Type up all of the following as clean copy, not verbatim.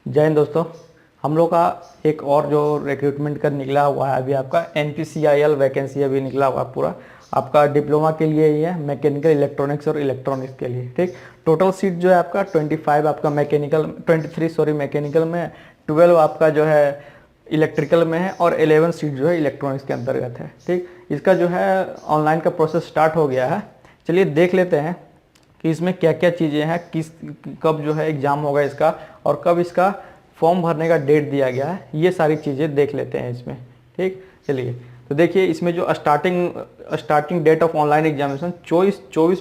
जय हिंद दोस्तों। हम लोग का एक और जो रिक्रूटमेंट का निकला हुआ है अभी आपका NPCIL वैकेंसी अभी निकला हुआ है पूरा आपका डिप्लोमा के लिए ही है, मैकेनिकल इलेक्ट्रॉनिक्स और इलेक्ट्रॉनिक्स के लिए। ठीक, टोटल सीट जो है आपका 25 आपका मैकेनिकल 23 सॉरी मैकेनिकल में, 12 आपका जो है इलेक्ट्रिकल में है और 11 सीट जो है इलेक्ट्रॉनिक्स के अंतर्गत है। ठीक, इसका जो है ऑनलाइन का प्रोसेस स्टार्ट हो गया है। चलिए देख लेते हैं कि इसमें क्या क्या चीज़ें हैं, कब जो है एग्ज़ाम होगा इसका और कब इसका फॉर्म भरने का डेट दिया गया है, ये सारी चीज़ें देख लेते हैं इसमें। ठीक, चलिए तो देखिए इसमें जो starting date of online examination 24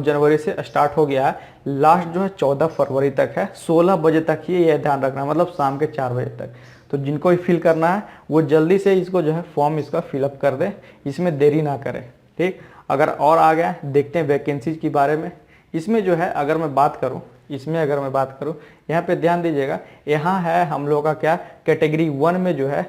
जनवरी से स्टार्ट हो गया है। लास्ट जो है 14 फरवरी तक है, 16 बजे तक ही, यह ध्यान रखना, मतलब शाम के 4 बजे तक। तो जिनको भी फिल करना है वो जल्दी से इसको जो है फॉर्म इसका फिलअप कर दें, इसमें देरी ना करें। ठीक, अगर और आ गया देखते हैं वैकेंसीज के बारे में। इसमें जो है अगर मैं बात करूं यहाँ पे ध्यान दीजिएगा, यहाँ है हम लोग का क्या कैटेगरी 1 में जो है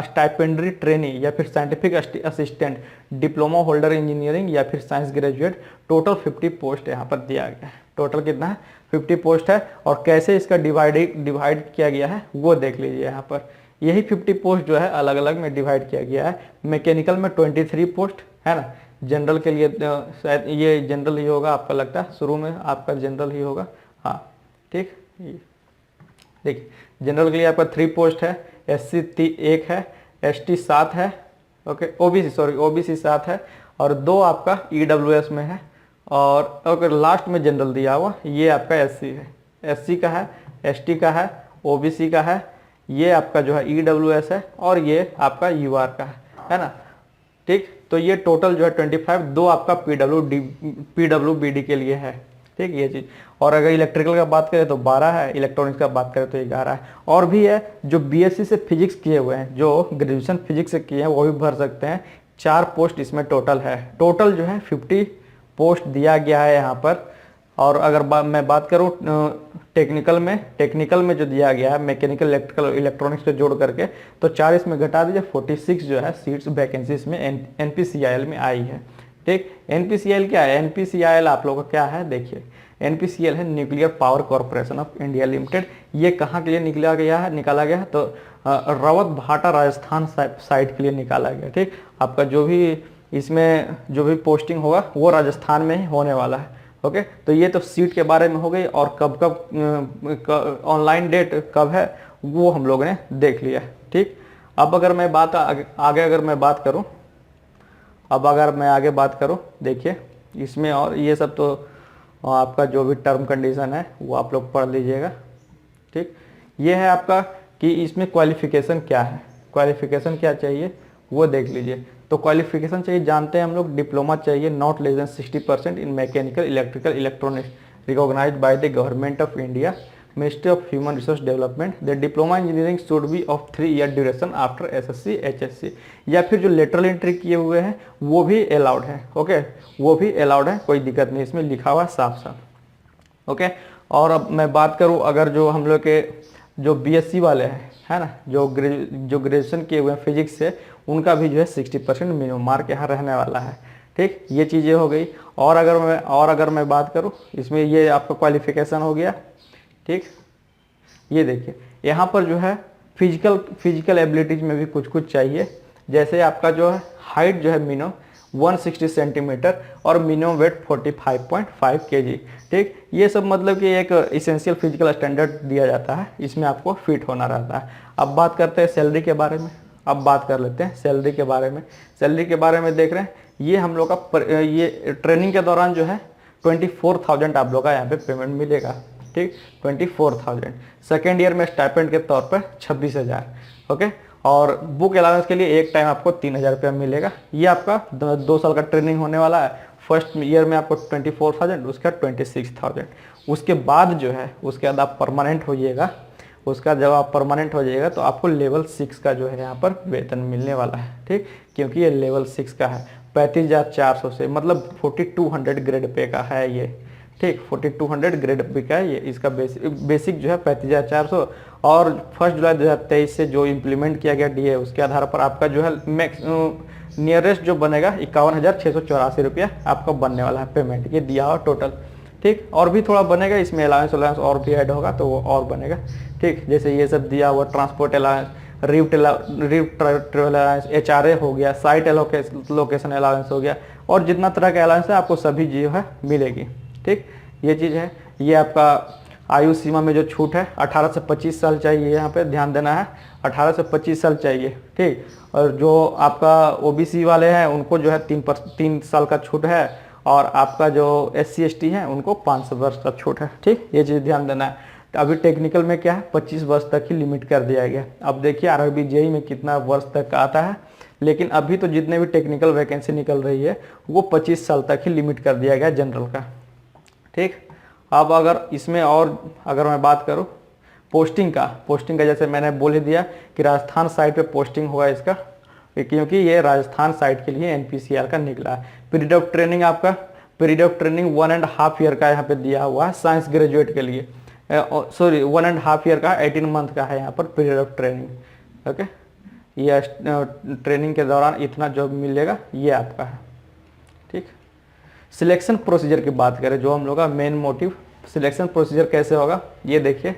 स्टाइपेंडरी ट्रेनी या फिर scientific assistant, diploma holder engineering या फिर साइंस ग्रेजुएट। टोटल 50 पोस्ट यहाँ पर दिया गया है। टोटल कितना है? 50 पोस्ट है। और कैसे इसका डिवाइड किया गया है वो देख लीजिए। यहाँ पर यही 50 पोस्ट जो है अलग अलग में डिवाइड किया गया है। मैकेनिकल में 23 पोस्ट है ना, जनरल के लिए शायद ये जनरल ही होगा, आपका लगता है शुरू में आपका जनरल ही होगा। हाँ ठीक, देखिए जनरल के लिए आपका 3 पोस्ट है, SC 1 है, ST 7 है, ओके, OBC 7 है और 2 आपका EWS में है। और ओके लास्ट में जनरल दिया हुआ ये आपका SC है, SC का है, ST का है, OBC का है, ये आपका जो है EWS है और ये आपका UR का है ना। ठीक, तो ये टोटल जो है 25, 2 आपका PWBD के लिए है। ठीक, ये चीज़। और अगर इलेक्ट्रिकल का बात करें तो 12 है, इलेक्ट्रॉनिक्स का बात करें तो 11 है। और भी है जो BSc से फिजिक्स किए हुए हैं, जो ग्रेजुएशन फिजिक्स से किए हैं वो भी भर सकते हैं। 4 पोस्ट इसमें टोटल है। टोटल जो है 50 पोस्ट दिया गया है यहाँ पर। और अगर मैं बात करूँ टेक्निकल में जो दिया गया है मैकेनिकल इलेक्ट्रिकल इलेक्ट्रॉनिक्स को जोड़ करके, तो 4 इसमें घटा दीजिए, 46 जो है सीट्स वैकेंसीज में NPCIL में आई है। ठीक, NPCIL क्या है? NPCIL आप लोगों का क्या है देखिए, NPCIL है nuclear power corporation of India limited. ये कहाँ के लिए निकाला गया है? तो रवत भाटा राजस्थान साइड के लिए निकाला गया। ठीक, आपका जो भी पोस्टिंग होगा वो राजस्थान में ही होने वाला है। ओके, तो ये तो सीट के बारे में हो गई। और कब ऑनलाइन डेट कब है वो हम लोगों ने देख लिया। ठीक, अब अगर मैं आगे बात करूं देखिए इसमें, और ये सब तो आपका जो भी टर्म कंडीशन है वो आप लोग पढ़ लीजिएगा। ठीक, ये है आपका कि इसमें क्वालिफिकेशन क्या चाहिए वो देख लीजिए। तो क्वालिफिकेशन चाहिए, जानते हैं हम लोग, डिप्लोमा चाहिए not less than 60% in mechanical electrical electronics recognized by the government of India, ministry of human resource development. The diploma engineering should be of 3 year duration after SSC HSC। या फिर जो lateral entry किए हुए हैं वो भी allowed है। Okay, वो भी अलाउड है, कोई दिक्कत नहीं, इसमें लिखा हुआ साफ साफ। ओके, और अब मैं बात करूँ अगर जो हम लोग के जो BSc वाले हैं है ना, जो ग्रेजुएशन किए हुए हैं फिजिक्स से, उनका भी जो है 60% मिनिमम मार्क यहाँ रहने वाला है। ठीक, ये चीज़ें हो गई। और अगर मैं बात करूँ इसमें, ये आपका क्वालिफिकेशन हो गया। ठीक, ये देखिए यहाँ पर जो है फिजिकल एबिलिटीज में भी कुछ चाहिए। जैसे आपका जो है हाइट जो है मिनिमम 160 सेंटीमीटर और मिनिमम वेट 45.5 kg। ठीक, ये सब मतलब कि एक इसेंशियल फिजिकल स्टैंडर्ड दिया जाता है, इसमें आपको फिट होना रहता है। अब बात करते हैं सैलरी के बारे में। सैलरी के बारे में देख रहे हैं, ये हम लोग का ये ट्रेनिंग के दौरान जो है 24,000 आप लोग का यहाँ पे पेमेंट मिलेगा। ठीक, 24,000। सेकेंड ईयर में स्टाइपेंड के तौर पर 26,000। ओके, और बुक अलाउंस के लिए एक टाइम आपको 3,000 रुपया मिलेगा। ये आपका 2 साल का ट्रेनिंग होने वाला है। फर्स्ट ईयर में आपको 24,000, उसका 26,000। उसके बाद जो है जब आप परमानेंट हो जाएगा तो आपको लेवल 6 का जो है यहाँ पर वेतन मिलने वाला है। ठीक, क्योंकि ये लेवल 6 का है, 35,400 से, मतलब 4200 ग्रेड पे का है ये। ठीक, 4200 ग्रेड पे का है ये। इसका बेसिक जो है 35,400। और 1 जुलाई 2023 से जो इम्प्लीमेंट किया गया DA, उसके आधार पर आपका जो है नियरेस्ट जो बनेगा 51,684 रुपया आपका बनने वाला है पेमेंट, ये दिया हुआ टोटल। ठीक। और भी थोड़ा बनेगा, इसमें अलाउंस अलाउंस और भी ऐड होगा तो वो और बनेगा, ठीक। जैसे ये सब दिया हुआ transport allowance, route travel allowance, HRA हो गया, साइट लोकेशन अलाउंस हो गया, और जितना तरह का अलाउंस है आपको सभी जो है मिलेगी, ठीक। ये चीज़ है। ये आपका आयु सीमा में जो छूट है 18 से 25 साल चाहिए, यहाँ पे ध्यान देना है, 18 से 25 साल चाहिए, ठीक। और जो आपका OBC वाले हैं उनको जो है 3 साल का छूट है, और आपका जो SC ST है उनको 5 वर्ष का छूट है, ठीक। ये चीज़ ध्यान देना है। तो अभी टेक्निकल में क्या है, 25 वर्ष तक ही लिमिट कर दिया गया। अब देखिए RRB JEE में कितना वर्ष तक आता है, लेकिन अभी तो जितने भी टेक्निकल वैकेंसी निकल रही है वो 25 साल तक ही लिमिट कर दिया गया जनरल का, ठीक। अब अगर इसमें और अगर मैं बात करूं पोस्टिंग का जैसे मैंने बोल ही दिया कि राजस्थान साइड पे पोस्टिंग होगा इसका, क्योंकि ये राजस्थान साइड के लिए NPCR का निकला है। पीरियड ऑफ ट्रेनिंग आपका, पीरियड ऑफ ट्रेनिंग 1.5 ईयर का यहाँ पे दिया हुआ है साइंस ग्रेजुएट के लिए, सॉरी 1.5 ईयर का 18 मंथ का है यहाँ पर पीरियड ऑफ ट्रेनिंग, ओके। ये ट्रेनिंग के दौरान इतना जॉब मिलेगा, ये आपका है, ठीक। सिलेक्शन प्रोसीजर की बात करें, जो हम लोग का मेन मोटिव, सिलेक्शन प्रोसीजर कैसे होगा ये देखिए।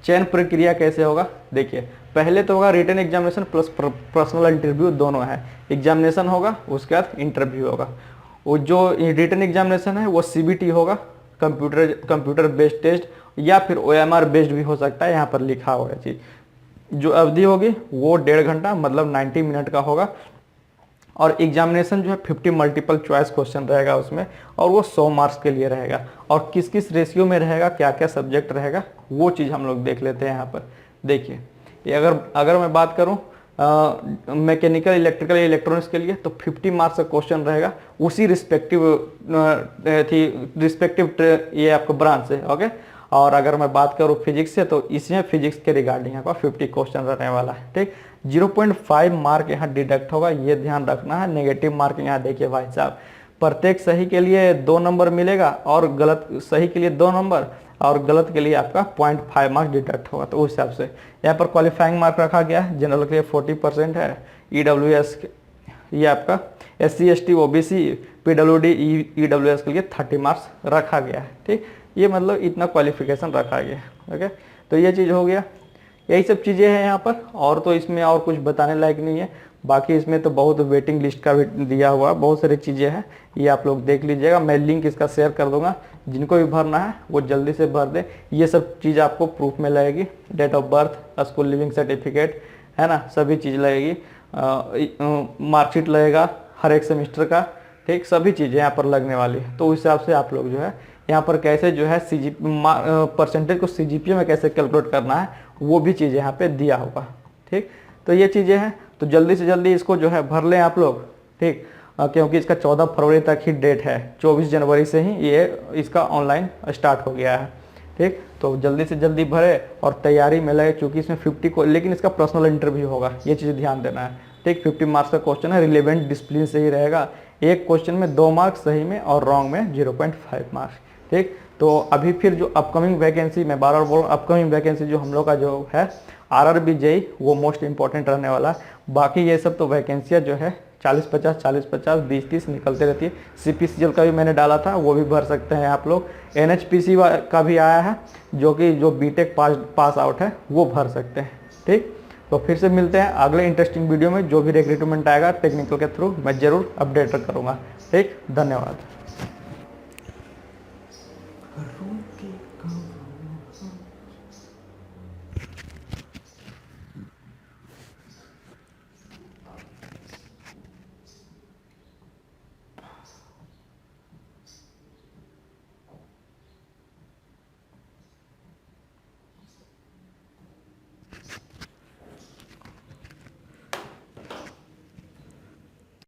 चयन प्रक्रिया कैसे होगा देखिए, पहले तो होगा written examination plus personal interview, दोनों है। एग्जामिनेशन होगा, उसके बाद इंटरव्यू होगा। वो जो रिटन एग्जामिनेशन है वो CBT होगा, कंप्यूटर बेस्ड टेस्ट, या फिर OMR बेस्ड भी हो सकता है, यहाँ पर लिखा हुआ है चीज़। जो अवधि होगी वो 1.5 घंटा मतलब 90 मिनट का होगा, और एग्जामिनेशन जो है 50 मल्टीपल चॉइस क्वेश्चन रहेगा उसमें, और वो 100 मार्क्स के लिए रहेगा। और किस किस रेशियो में रहेगा, क्या क्या सब्जेक्ट रहेगा, वो चीज़ हम लोग देख लेते हैं यहाँ पर। देखिए ये अगर मैं बात करूँ मैकेनिकल, इलेक्ट्रिकल, इलेक्ट्रॉनिक्स के लिए, तो 50 मार्क्स का क्वेश्चन रहेगा उसी रिस्पेक्टिव ये आपका ब्रांच है, ओके। और अगर मैं बात करूँ फिजिक्स से, तो इसमें फिजिक्स के रिगार्डिंग आपका 50 क्वेश्चन रहने वाला है, ठीक। 0.5 मार्क यहाँ डिडक्ट होगा, ये ध्यान रखना है। नेगेटिव मार्क यहाँ देखिए भाई साहब, प्रत्येक सही के लिए 2 नंबर मिलेगा, और गलत सही के लिए 2 नंबर, और गलत के लिए आपका 0.5 मार्क्स डिडक्ट होगा। तो उस हिसाब से यहाँ पर क्वालिफाइंग मार्क रखा गया है। जनरल के लिए 40% है, EWS ये आपका SC ST OBC PWD EWS के लिए 30 मार्क्स रखा गया है, ठीक। ये मतलब इतना क्वालिफिकेशन रखा गया है, ओके। तो ये चीज़ हो गया, यही सब चीज़ें हैं यहाँ पर, और तो इसमें और कुछ बताने लायक नहीं है। बाकी इसमें तो बहुत वेटिंग लिस्ट का भी दिया हुआ है, बहुत सारी चीज़ें हैं, ये आप लोग देख लीजिएगा। मैं लिंक इसका शेयर कर दूंगा, जिनको भी भरना है वो जल्दी से भर दे। ये सब चीज़ आपको प्रूफ में लगेगी, date of birth, school leaving certificate, है ना, सभी चीज़ लगेगी, मार्कशीट लगेगा हर एक सेमिस्टर का, ठीक। सभी चीज़ें यहाँ पर लगने वाली है। तो उस हिसाब से आप लोग जो है यहाँ पर कैसे जो है परसेंटेज को CGPA में कैसे कैलकुलेट करना है, वो भी चीज़ यहाँ पे दिया होगा, ठीक। तो ये चीज़ें हैं, तो जल्दी से जल्दी इसको जो है भर लें आप लोग, ठीक। क्योंकि इसका 14 फरवरी तक ही डेट है, 24 जनवरी से ही ये इसका ऑनलाइन स्टार्ट हो गया है, ठीक। तो जल्दी से जल्दी भरे और तैयारी में लगे, क्योंकि इसमें 50 को, लेकिन इसका पर्सनल इंटरव्यू होगा, ये चीज़ ध्यान देना है, ठीक। 50 मार्क्स का क्वेश्चन है, रिलेवेंट डिसिप्लिन से ही रहेगा। एक क्वेश्चन में 2 मार्क्स सही में, और रॉन्ग में 0.5 मार्क्स, ठीक। तो अभी फिर जो अपकमिंग वैकेंसी, मैं बार बार बोल रहा हूँ, अपकमिंग वैकेंसी जो हम लोग का जो है RRB JEE, वो मोस्ट इंपॉर्टेंट रहने वाला है। बाकी ये सब तो वैकेंसियाँ जो है 40-50, 40-50, 20-30 निकलते रहती है। CPCL का भी मैंने डाला था, वो भी भर सकते हैं आप लोग। NHPC का भी आया है, जो कि जो BTech पास आउट है वो भर सकते हैं, ठीक। तो फिर से मिलते हैं अगले इंटरेस्टिंग वीडियो में। जो भी रिक्रूटमेंट आएगा टेक्निकल के थ्रू मैं ज़रूर अपडेट करूँगा, ठीक। धन्यवाद।